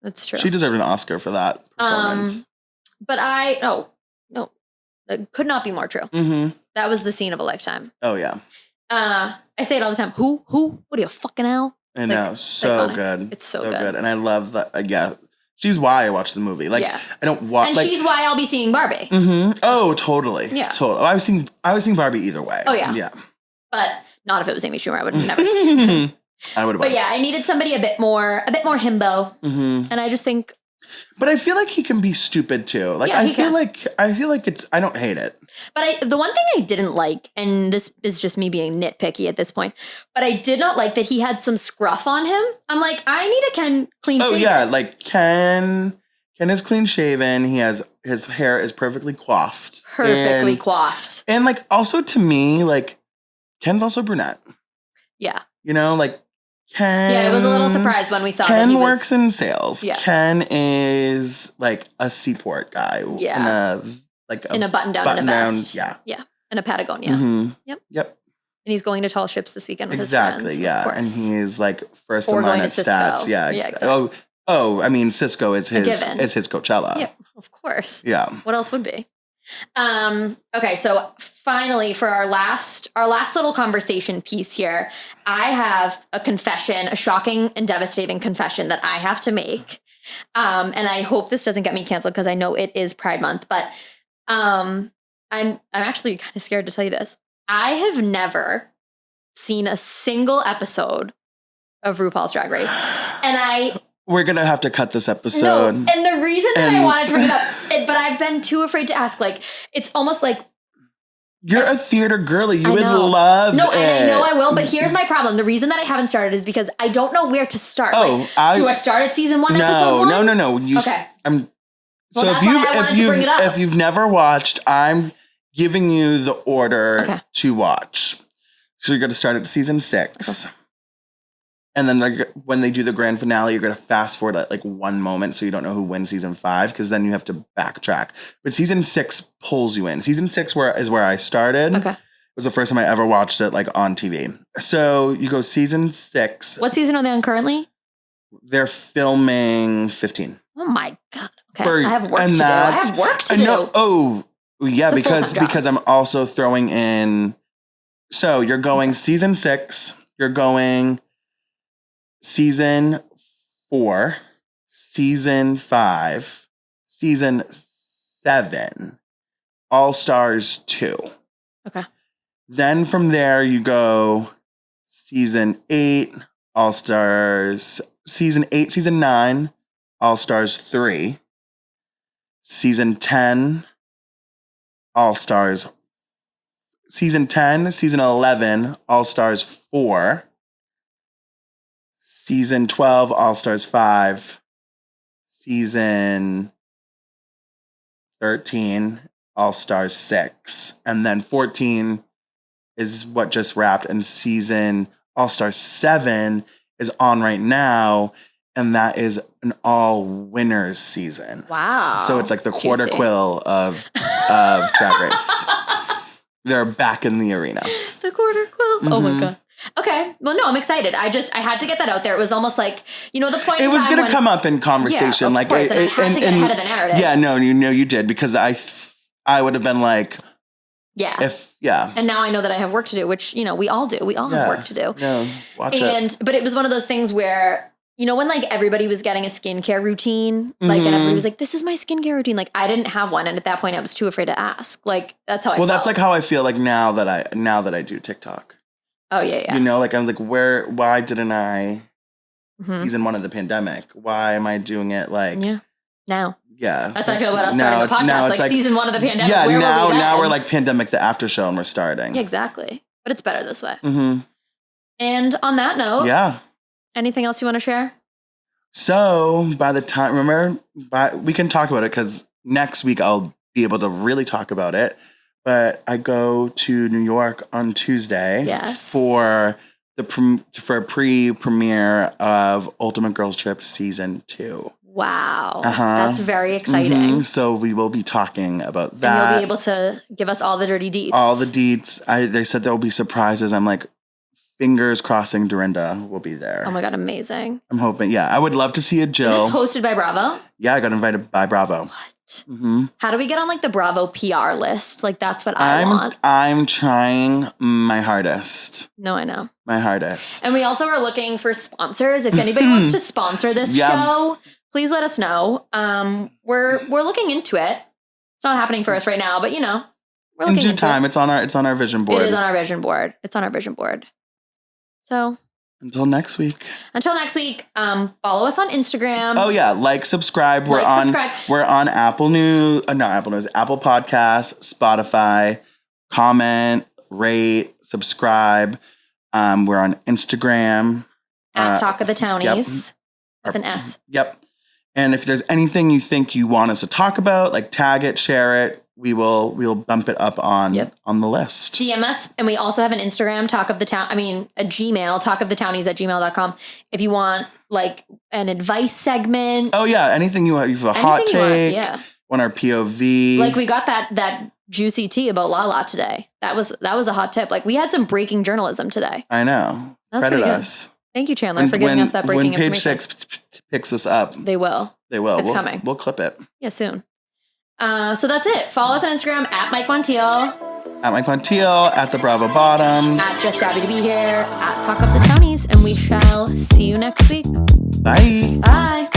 That's true. She deserved an Oscar for that performance. But no, it could not be more true. Mm-hmm. That was the scene of a lifetime. Oh, yeah. I say it all the time. Who? What are you, fucking hell? I know. So iconic. Good. It's so good. And I love that. She's why I watch the movie. Like, I don't watch. And she's why I'll be seeing Barbie. Mm-hmm. Oh, totally. Yeah. Totally. I was seeing Barbie either way. Oh, yeah. Yeah. But not if it was Amy Schumer. I would have never seen I would have. But yeah, I needed somebody a bit more himbo. Mm-hmm. And I just think. But I feel like he can be stupid too. Like I feel like it's. I don't hate it. But the one thing I didn't like, and this is just me being nitpicky at this point, but I did not like that he had some scruff on him. I'm like, I need a Ken clean shaven. Oh yeah, like Ken is clean shaven. He has his hair is perfectly coiffed. Coiffed. And like also to me, like Ken's also brunette. Yeah. You know, like Ken. Yeah, I was a little surprised when we saw Ken that he works in sales. Yeah. Ken is like a seaport guy. Yeah. In a button down and a vest. Yeah. Yeah. In a Patagonia. Mm-hmm. Yep. And he's going to tall ships this weekend with his friends. Exactly, yeah. Of course. And he's like first in line at Stats. Yeah, exactly. Oh, I mean Cisco is his Coachella. Yeah, of course. Yeah. What else would be? Okay, so finally for our last little conversation piece here, I have a confession, a shocking and devastating confession that I have to make. And I hope this doesn't get me canceled because I know it is Pride Month, but I'm actually kind of scared to tell you this. I have never seen a single episode of RuPaul's Drag Race. And we're going to have to cut this episode. No, and the reason that I wanted to bring it up, but I've been too afraid to ask, like, it's almost like. You're a theater girly. You would love it. No, and I know I will, but here's my problem. The reason that I haven't started is because I don't know where to start. Oh, like, do I start at season 1, episode 1? No. Okay. So if you've never watched, I'm giving you the order to watch. So you're going to start at season 6. Okay. And then when they do the grand finale, you're going to fast forward at like one moment so you don't know who wins season 5 because then you have to backtrack. But season 6 pulls you in. Season 6 is where I started. Okay. It was the first time I ever watched it like on TV. So you go season 6. What season are they on currently? They're filming 15. Oh my God. Okay. I have work to do. I know. Oh, yeah, because I'm also throwing in. So you're going season 6. You're going season 4, season 5, season 7, All Stars 2. Okay. Then from there you go season 8, All Stars, season 8, season 9, All Stars 3, season 10, All Stars, season 10, season 11, All Stars 4, season 12, All Stars 5, season 13, All Stars 6, and then 14 is what just wrapped, and season All Stars 7 is on right now, and that is an all winners season. Wow. So it's like the quarter quill of Drag Race. They're back in the arena. The quarter quill. Mm-hmm. Oh my God. Okay. Well, no, I'm excited. I had to get that out there. It was almost like, the point in time. It was going to come up in conversation. Yeah, of course. And I had to get ahead of the narrative. Yeah, no, you did because I would have been like. Yeah. And now I know that I have work to do, which, we all do. We all have work to do. No, watch it. But it was one of those things where, when like everybody was getting a skincare routine, like, and everybody was like, this is my skincare routine. Like I didn't have one. And at that point I was too afraid to ask. Like, that's how I felt. Well, that's like how I feel like now that I do TikTok. Oh, yeah. You know, like, I was like, why didn't I season 1 of the pandemic? Why am I doing it like... Yeah, now. Yeah. That's how I feel about us starting the podcast. Like season 1 of the pandemic. Yeah, where now we're like pandemic, the after show, and we're starting. Yeah, exactly. But it's better this way. Mm-hmm. And on that note... Yeah. Anything else you want to share? So, by the time... we can talk about it, because next week I'll be able to really talk about it. But I go to New York on Tuesday for a pre-premiere of Ultimate Girls Trip Season 2. Wow. That's very exciting. So we will be talking about that. And you'll be able to give us all the dirty deets. All the deets. They said there will be surprises. I'm like, fingers crossing Dorinda will be there. Oh my God, amazing. I'm hoping. Yeah, I would love to see a Jill. Is this hosted by Bravo? Yeah, I got invited by Bravo. What? How do we get on like the Bravo PR list? Like that's what I want. I'm trying my hardest. No, I know. My hardest. And we also are looking for sponsors. If anybody wants to sponsor this show, please let us know. We're looking into it. It's not happening for us right now, but you know, we're looking into time. It's on our vision board. It is on our vision board. It's on our vision board. So until next week. Follow us on Instagram. Oh yeah, subscribe. We're on Apple Podcasts, Spotify. Comment, rate, subscribe. We're on Instagram at Talk of the Townies with an S. Yep. And if there's anything you think you want us to talk about, like tag it, share it, we'll bump it up on the list. DM us, and we also have an Instagram, a Gmail, talkofthetownies@gmail.com. If you want like an advice segment. Oh yeah, anything you have a hot take. Want our POV. Like we got that juicy tea about Lala today. That was a hot tip. Like we had some breaking journalism today. I know. That's Credit pretty us. Good. Thank you, Chandler, for giving us that breaking information. When Page 6 picks this up. They will. It's coming. We'll clip it. Yeah, soon. So that's it. Follow us on Instagram at Mike Montiel. At Mike Montiel, at the Bravo Bottoms. At Just Happy to Be Here, at Talk of the Townies, and we shall see you next week. Bye. Bye.